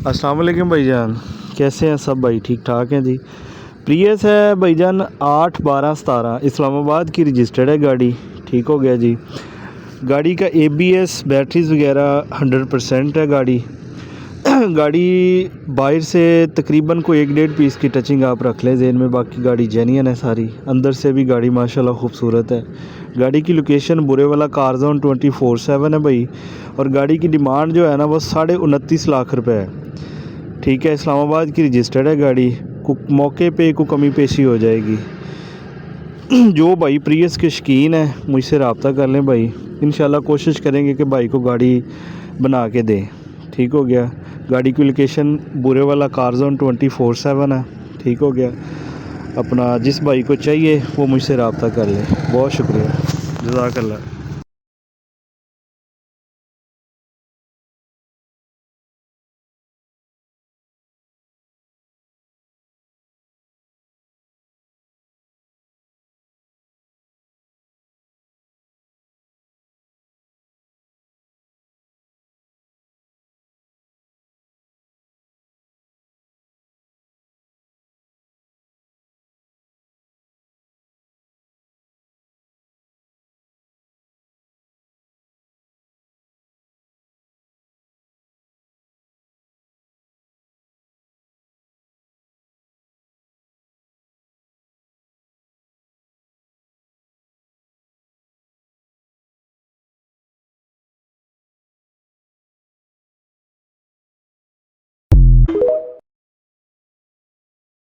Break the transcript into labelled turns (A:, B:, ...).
A: अस्सलाम वालेकुम भाईजान, कैसे हैं सब भाई? ठीक ठाक हैं जी। प्रियस है भाईजान 8/12/17 इस्लामाबाद की रजिस्टर्ड है गाड़ी। ठीक हो गया जी। गाड़ी का ABS बैटरीज वगैरह 100% है गाड़ी। गाड़ी बाहर से तकरीबन को 1-1.5 पीस की टचिंग आप रख लें ज़हन में, बाकी गाड़ी जेन्युइन है सारी। अंदर से भी गाड़ी माशाल्लाह खूबसूरत है। गाड़ी की लोकेशन बुरेवाला कार जोन 24/7 है भाई। और गाड़ी की डिमांड जो है ना वो 29.5 लाख रुपए है। ठीक है, इस्लामाबाद की रजिस्टर्ड है गाड़ी। मौके पे को कमी पेशी हो जाएगी। जो भाई प्रियस के शौकीन है मुझसे रब्ता कर लें भाई, इंशाल्लाह कोशिश करेंगे कि भाई को गाड़ी बना के दें। ठीक हो गया। गाड़ी की लोकेशन बुरेवाला कार जोन 24/7 है। ठीक हो गया। अपना जिस भाई को चाहिए वो मुझसे रब्ता कर ले। बहुत शुक्रिया, जज़ाकल्लाह।